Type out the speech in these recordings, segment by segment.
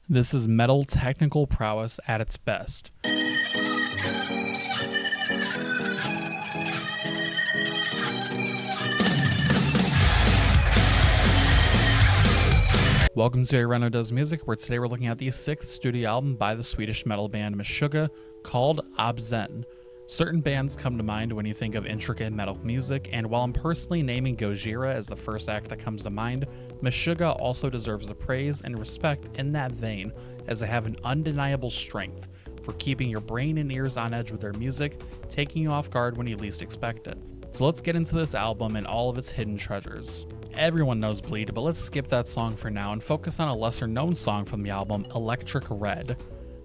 This is metal technical prowess at its best. Welcome to Reno Does Music, where today we're looking at the 6th studio album by the Swedish metal band Messhugah called ObZen. Certain bands come to mind when you think of intricate metal music, and while I'm personally naming Gojira as the first act that comes to mind, Messhugah also deserves the praise and respect in that vein, as they have an undeniable strength for keeping your brain and ears on edge with their music, taking you off guard when you least expect it. So let's get into this album and all of its hidden treasures. Everyone knows Bleed, but let's skip that song for now and focus on a lesser known song from the album, Electric Red.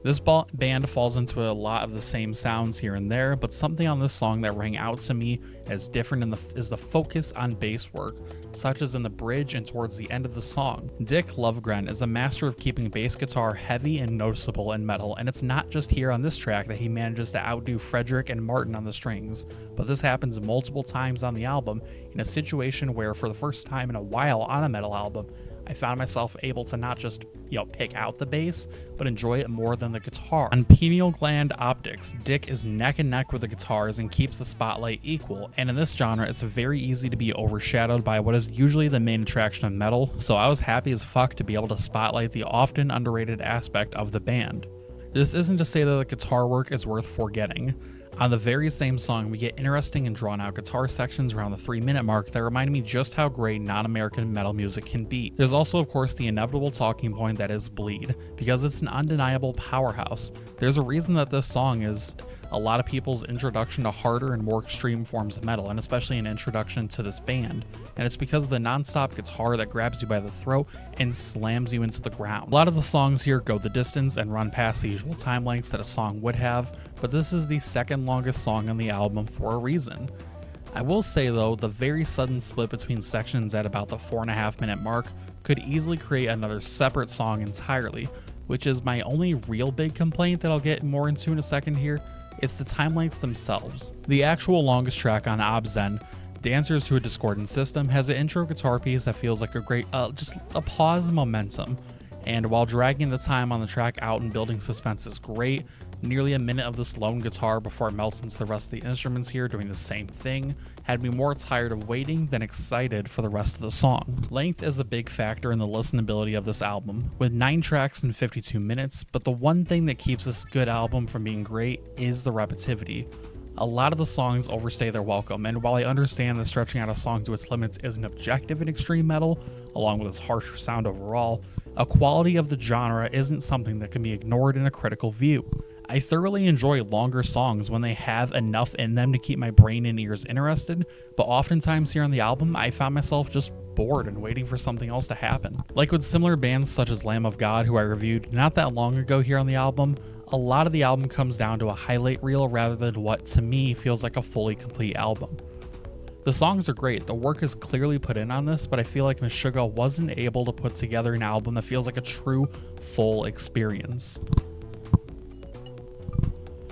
This band falls into a lot of the same sounds here and there, but something on this song that rang out to me as different is the focus on bass work, such as in the bridge and towards the end of the song. Dick Lovegren is a master of keeping bass guitar heavy and noticeable in metal, and it's not just here on this track that he manages to outdo Frederick and Martin on the strings, but this happens multiple times on the album in a situation where, for the first time in a while on a metal album, I found myself able to not just, pick out the bass, but enjoy it more than the guitar. On Pineal Gland Optics, Dick is neck and neck with the guitars and keeps the spotlight equal, and in this genre, it's very easy to be overshadowed by what is usually the main attraction of metal, so I was happy as fuck to be able to spotlight the often underrated aspect of the band. This isn't to say that the guitar work is worth forgetting. On the very same song, we get interesting and drawn-out guitar sections around the 3-minute mark that remind me just how great non-American metal music can be. There's also, of course, the inevitable talking point that is Bleed, because it's an undeniable powerhouse. There's a reason that this song is a lot of people's introduction to harder and more extreme forms of metal, and especially an introduction to this band. And it's because of the non-stop guitar that grabs you by the throat and slams you into the ground. A lot of the songs here go the distance and run past the usual time lengths that a song would have, but this is the second longest song on the album for a reason. I will say though, the very sudden split between sections at about the 4.5-minute mark could easily create another separate song entirely, which is my only real big complaint that I'll get more into in a second here. It's the time lengths themselves. The actual longest track on ObZen, Dancers to a Discordant System, has an intro guitar piece that feels like a great, just a pause and momentum. And while dragging the time on the track out and building suspense is great, nearly a minute of this lone guitar before it melts into the rest of the instruments here doing the same thing had me more tired of waiting than excited for the rest of the song. Length is a big factor in the listenability of this album, with 9 tracks and 52 minutes, but the one thing that keeps this good album from being great is the repetitivity. A lot of the songs overstay their welcome, and while I understand that stretching out a song to its limits is an objective in extreme metal, along with its harsher sound overall, a quality of the genre isn't something that can be ignored in a critical view. I thoroughly enjoy longer songs when they have enough in them to keep my brain and ears interested, but oftentimes here on the album, I found myself just bored and waiting for something else to happen. Like with similar bands such as Lamb of God, who I reviewed not that long ago here on the album, a lot of the album comes down to a highlight reel rather than what, to me, feels like a fully complete album. The songs are great, the work is clearly put in on this, but I feel like Messhugah wasn't able to put together an album that feels like a true, full experience.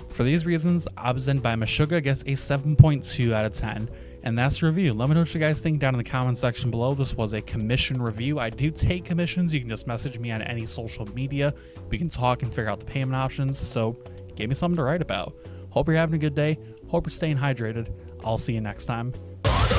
For these reasons, ObZen by Messhugah gets a 7.2 out of 10, and that's the review. Let me know what you guys think down in the comment section below. This was a commission review. I do take commissions. You can just message me on any social media. We can talk and figure out the payment options, so give me something to write about. Hope you're having a good day. Hope you're staying hydrated. I'll see you next time. I